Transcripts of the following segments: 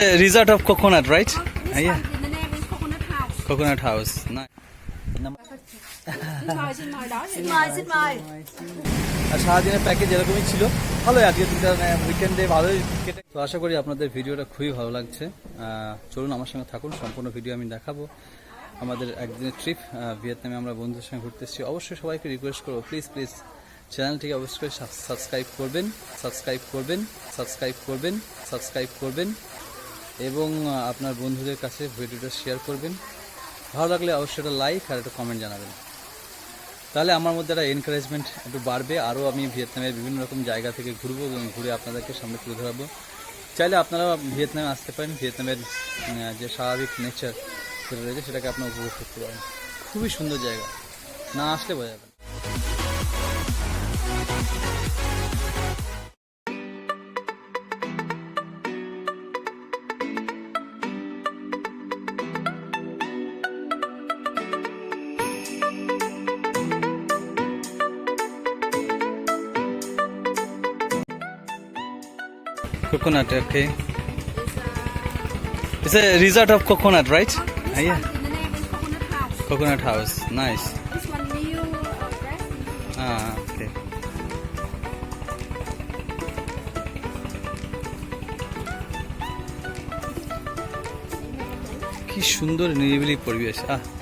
Resort of coconut, right? This Yeah. one, the name is Coconut House. Coconut house. Nice. Xin mời đó. Xin mời. আর সারাদিনের package এরকমই ছিল, ভালোই আজকে দিনটা উইকেন্ডে ভালোই কেটে। তো আশা করি আপনাদের ভিডিওটা খুবই ভালো লাগছে। চলুন আমার সঙ্গে থাকুন, সম্পূর্ণ ভিডিও আমি দেখাবো। আমাদের একদিনের ট্রিপ ভিয়েতনামে আমরা বন্ধুদের সঙ্গে ঘুরতে এসেছি। অবশ্যই সবাইকে রিকোয়েস্ট করবো, প্লিজ চ্যানেলটিকে অবশ্যই সাবস্ক্রাইব করবেন এবং আপনার বন্ধুদের কাছে ভিডিওটা শেয়ার করবেন। ভালো লাগলে অবশ্যই একটা লাইক আর একটা কমেন্ট জানাবেন, তাহলে আমার মধ্যে একটা এনকারেজমেন্ট একটু বাড়বে। আরও আমি ভিয়েতনামের বিভিন্ন রকম জায়গা থেকে ঘুরবো এবং ঘুরে আপনাদেরকে সামনে তুলে ধরাবো। চাইলে আপনারা ভিয়েতনামে আসতে পারেন, ভিয়েতনামের যে স্বাভাবিক নেচার যেটা রয়েছে সেটাকে আপনারা উপভোগ করতে পারেন। খুবই সুন্দর জায়গা, না আসলে বোঝা যাবে না। Coconut, okay. It's a resort of coconut, right? This Yeah. one, the name is Coconut House. Coconut house, nice. This one new dress. Okay. কি সুন্দর নিরিবিলি পরিবেশ,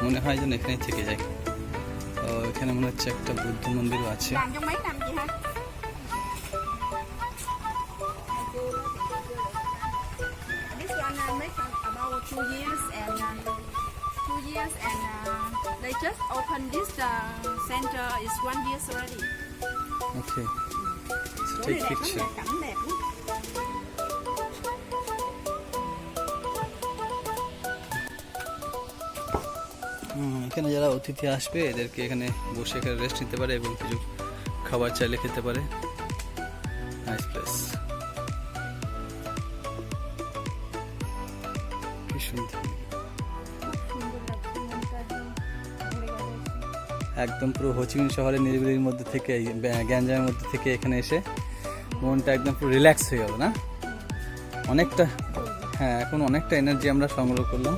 মনে হয় যেন এখানে থেকে যাই। তো এখানে মনে হচ্ছে একটা বুদ্ধ মন্দিরও আছে। Làm trong mấy năm chị ha? This one make about 2 years and they just opened this center is 1 year already. Okay. So Chỗ take này đẹp lắm, picture. đẹp, cảnh đẹp lắm. এখানে যারা অতিথি আসবে এদেরকে এখানে বসে এখানে rest নিতে পারে এবং কিছু খাবার চাইলে খেতে পারে। নাইস প্লেস, কি সুন্দর, একদম পুরো হোচিমিন শহরের নিরিবিলির মধ্যে থেকে, গ্যাঞ্জামের মধ্যে থেকে এখানে এসে মনটা একদম পুরো রিল্যাক্স হয়ে গেল না অনেকটা। হ্যাঁ, এখন অনেকটা এনার্জি আমরা সংগ্রহ করলাম।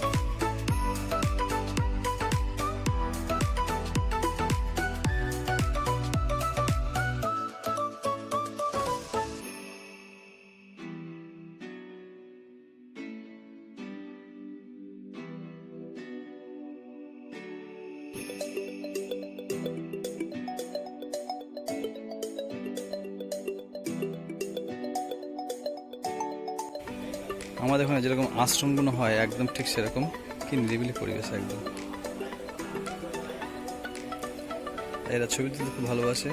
আমাদের এখানে যেরকম আশ্রমগুলো হয় একদম ঠিক সেরকম, কি নিরিবিলি পরিবেশ একদম। এরা ছবি তুলতে খুব ভালোবাসে।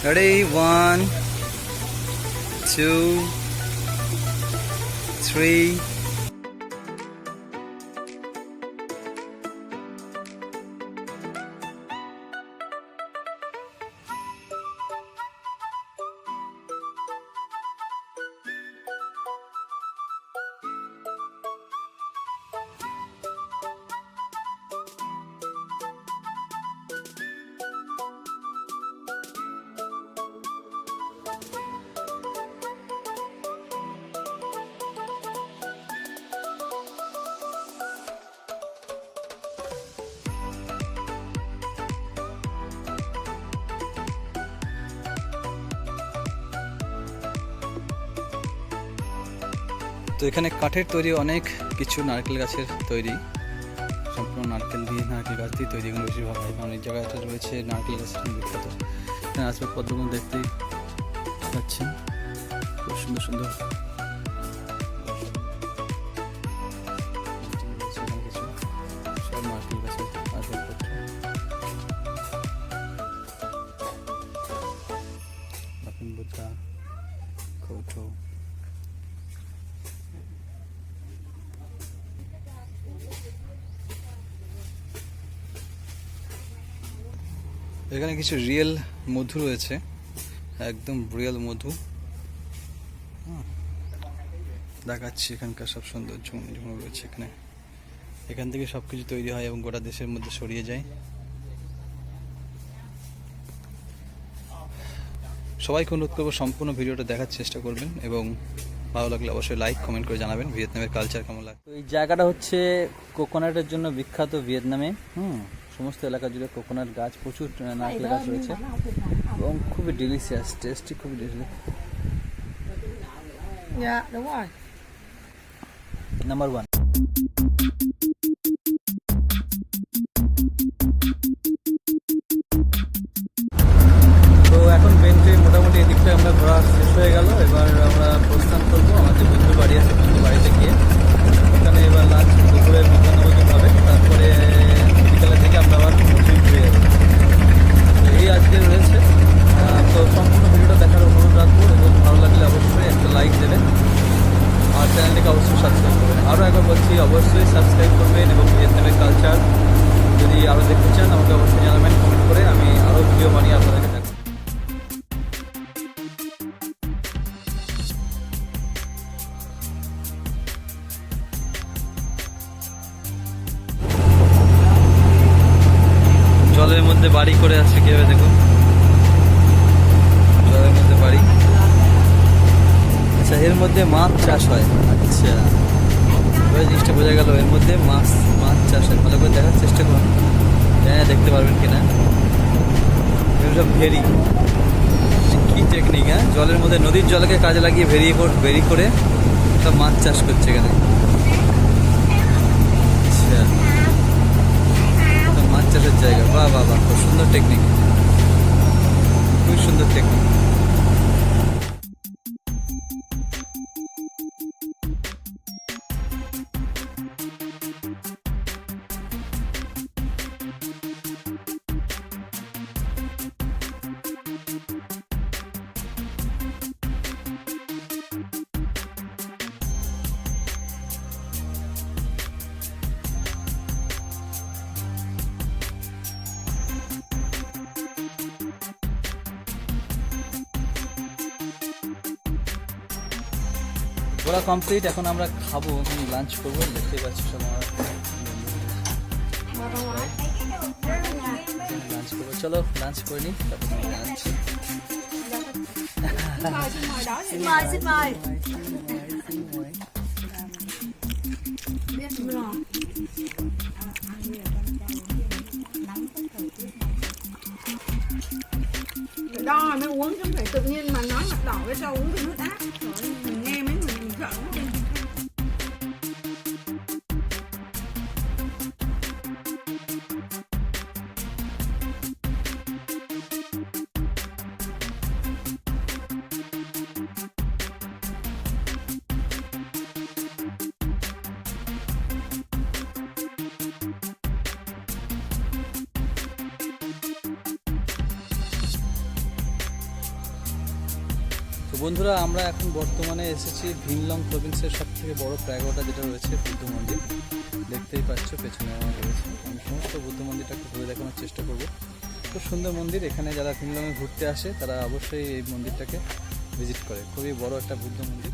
রেডি, 1 2 3। তো এখানে কাঠের তৈরি অনেক কিছু, নারকেল গাছের তৈরি, সম্পূর্ণ নারকেল গাছ দিয়ে তৈরি। এগুলো বেশিরভাগ হয়, কারণ এই জায়গাটা রয়েছে নারকেল গাছের বিখ্যাত। এখানে আসবাবপত্রগুলো দেখতে পাচ্ছেন, খুব সুন্দর সুন্দর। সব নারকেল গাছের আসবাবপত্র। বুদ্ধা, কৌটো। এখানে কিছু রিয়েল মধু রয়েছে, একদম রিয়েল মধু। দেখাচ্ছি এখানকার সব সুন্দর ঝুমঝুম রয়েছে এখানে। এখান থেকে সবকিছু তৈরি হয় এবং গোটা দেশের মধ্যে ছড়িয়ে যায়। সবাইকে অনুরোধ করবো সম্পূর্ণ ভিডিওটা দেখার চেষ্টা করবেন এবং ভালো লাগলে অবশ্যই লাইক কমেন্ট করে জানাবেন ভিয়েতনামের কালচার কেমন লাগে। তো এই জায়গাটা হচ্ছে কোকোনাটের জন্য বিখ্যাত ভিয়েতনামে। সমস্ত এলাকা জুড়ে কোকোনাট গাছ, প্রচুর নারকেল গাছ রয়েছে এবং খুবই ডিলিশিয়াস, টেস্টি, খুবই delicious. Dạ đúng rồi. Number 1। তো এখন বেন্টে মোটামুটি এদিকটা আমরা ঘোরা শেষ হয়ে গেল। এবার আমরা প্রস্থান করবো আমাদের বন্ধু বাড়ি আছে, বন্ধু বাড়িতে গিয়ে ওখানে এবার লাঞ্চ দুপুরে মধ্যাহ্নভোজন হবে, তারপরে বিকালের দিকে আমরা আবার ঘুরে যাবো। তো এই আজকে রয়েছে। তো সম্পূর্ণ ভিডিওটা দেখার অনুরোধ রাখবো এবং ভালো লাগলে অবশ্যই একটা লাইক দেবেন আর চ্যানেলটিকে অবশ্যই সাবস্ক্রাইব করবেন। আরও একবার বলছি, অবশ্যই সাবস্ক্রাইব করবেন এবং ভিয়েতনামের কালচার যদি আরও দেখতে চান আমাকে অবশ্যই জানাবেন কমেন্ট করে, আমি আরও ভিডিও বানিয়ে আপনাদেরকে দেখাবো। জলের মধ্যে বাড়ি করে আসছে কীভাবে দেখুন, জলের মধ্যে বাড়ি। আচ্ছা, এর মধ্যে মাছ চাষ হয়। আচ্ছা, এবার জিনিসটা বোঝা গেল, এর মধ্যে মাছ চাষ হয়। ভালো করে দেখার চেষ্টা করুন, হ্যাঁ দেখতে পারবেন কিনা। এগুলো ভেরি, কি টেকনিক! হ্যাঁ, জলের মধ্যে নদীর জলকে কাজে লাগিয়ে ভেরি করে সব মাছ চাষ করছে এখানে। আচ্ছা, মাছ চাষের জায়গা। বাহ বাহ বাহ, খুব সুন্দর টেকনিক, খুব সুন্দর টেকনিক। ঘোরা কমপ্লিট, এখন আমরা খাবো, এখন লাঞ্চ করবো। দেখতেই পাচ্ছি সব আমার লাঞ্চ করবো। চলো লাঞ্চ করে নিই, তারপর জানাচ্ছি। Xin mời, xin mời. Đo mới uống chứ không phải tự nhiên mà nói mặt đỏ với sao uống cái nước ác. Rồi mình nghe mấy người mình sợ lắm. তো বন্ধুরা, আমরা এখন বর্তমানে এসেছি ভিনলং প্রভিন্সের সব থেকে বড় প্যাগোডা যেটা রয়েছে, বুদ্ধ মন্দির। দেখতেই পাচ্ছ পেছনে আমার রয়েছে। আমি সমস্ত বুদ্ধ মন্দিরটাকে ঘুরে দেখানোর চেষ্টা করব। খুব সুন্দর মন্দির। এখানে যারা ভিনলংয়ে ঘুরতে আসে তারা অবশ্যই এই মন্দিরটাকে ভিজিট করে। খুবই বড় একটা বুদ্ধ মন্দির।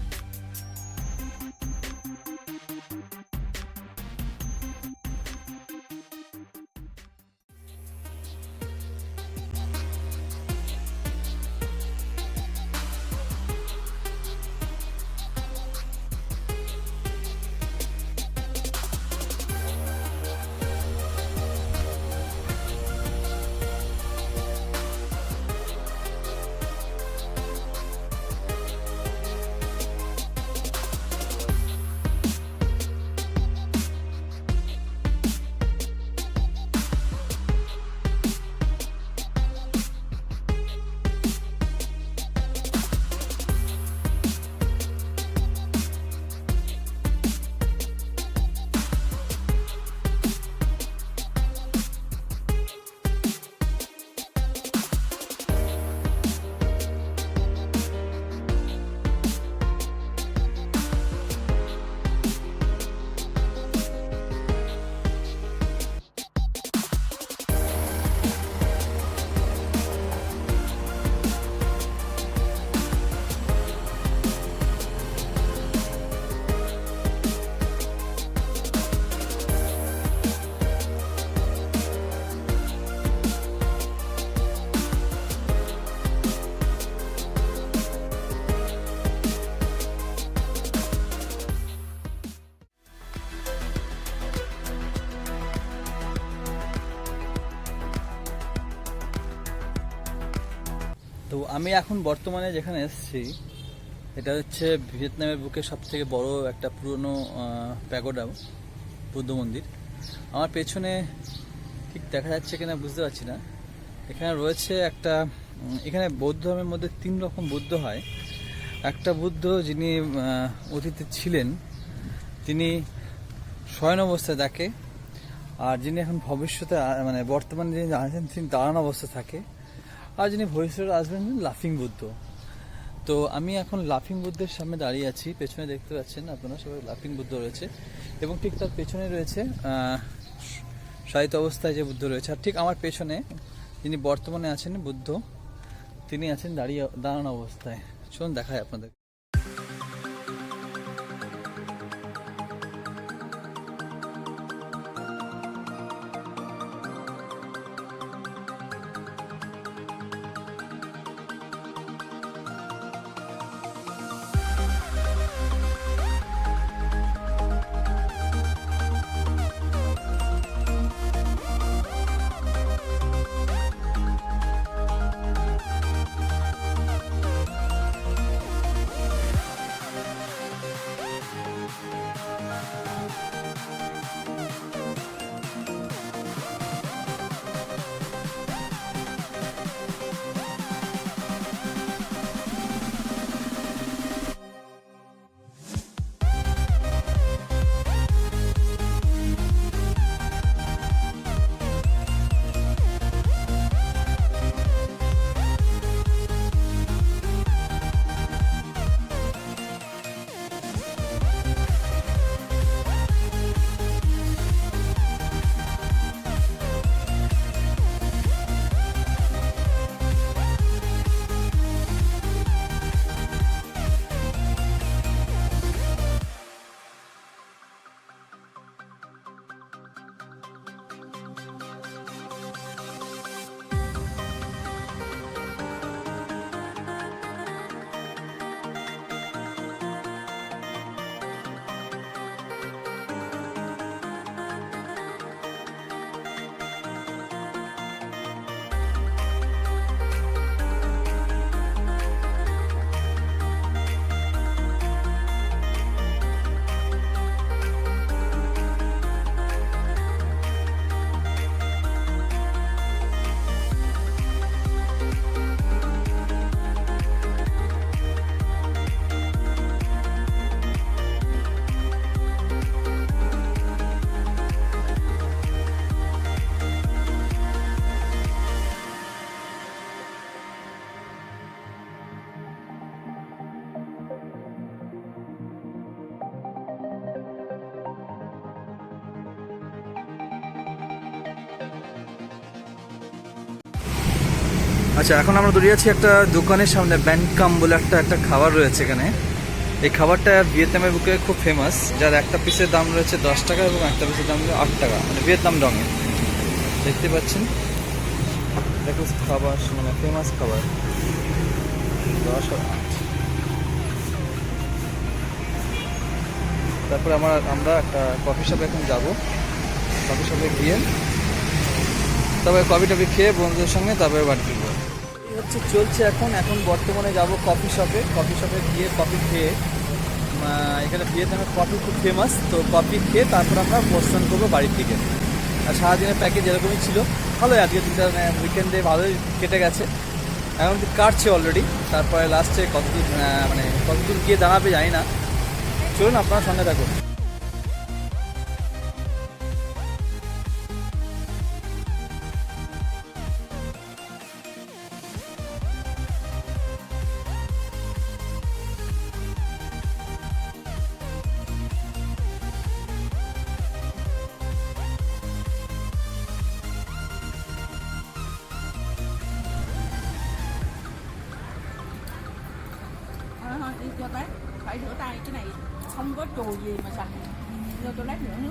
আমি এখন বর্তমানে যেখানে এসেছি এটা হচ্ছে ভিয়েতনামের বুকে সব থেকে বড় একটা পুরনো প্যাগোডা বুদ্ধ মন্দির। আমার পেছনে ঠিক দেখা যাচ্ছে কিনা বুঝতে পারছি না। এখানে রয়েছে একটা এখানে বৌদ্ধ ধর্মের মধ্যে 3 রকম বুদ্ধ হয়। একটা বুদ্ধ যিনি অতীতে ছিলেন তিনি শয়ন অবস্থায় থাকে, আর যিনি এখন ভবিষ্যতে মানে বর্তমানে যিনি আছেন তিনি দাঁড়ানো অবস্থায় থাকে, আর যিনি ভবিষ্যতে আসবেন লাফিং বুদ্ধ। তো আমি এখন লাফিং বুদ্ধের সামনে দাঁড়িয়ে আছি। পেছনে দেখতে পাচ্ছেন আপনারা সবাই লাফিং বুদ্ধ রয়েছে, এবং ঠিক তার পেছনে রয়েছে শায়িত অবস্থায় যে বুদ্ধ রয়েছে। আর ঠিক আমার পেছনে যিনি বর্তমানে আছেন বুদ্ধ, তিনি আছেন দাঁড়ানো অবস্থায়। চলুন দেখায় আপনাদের। আচ্ছা, এখন আমরা দাঁড়িয়ে আছি একটা দোকানের সামনে। ব্যানকাম বলে একটা খাবার রয়েছে এখানে। এই খাবারটা ভিয়েতনামের বুকে খুব ফেমাস, যার একটা পিসের দাম রয়েছে 10 টাকা এবং একটা পিসের দাম রয়েছে 8 টাকা, মানে ভিয়েতনাম ডঙে। দেখতে পাচ্ছেন দেখো খাবার, মানে ফেমাস খাবার 10 আর 8। তারপরে আমরা একটা কফি শপে এখন যাব। কফি শপে গিয়ে তবে কফি টফি খেয়ে বন্ধুদের সঙ্গে তারপরে বাড়ি ফিরবো। এই হচ্ছে চলছে এখন বর্তমানে যাব কফি শপে গিয়ে কফি খেয়ে, এখানে ভিয়েতনামের কফি খুব ফেমাস, তো কফি খেয়ে তারপর আমরা প্রস্থান করবো বাড়ির দিকে। আর সারাদিনের প্যাকেজ এরকমই ছিল, ভালোই আজকে দিনটা উইকেন্ডে ভালোই কেটে গেছে। এখন কাটছে অলরেডি, তারপরে লাস্টে কতদূর গিয়ে দাঁড়াবে জানি না। চলুন আপনার সঙ্গে থাকুন। Đi cho bác phải rửa tay, cái này không có chùi gì mà sạch. Vô toilet nữa.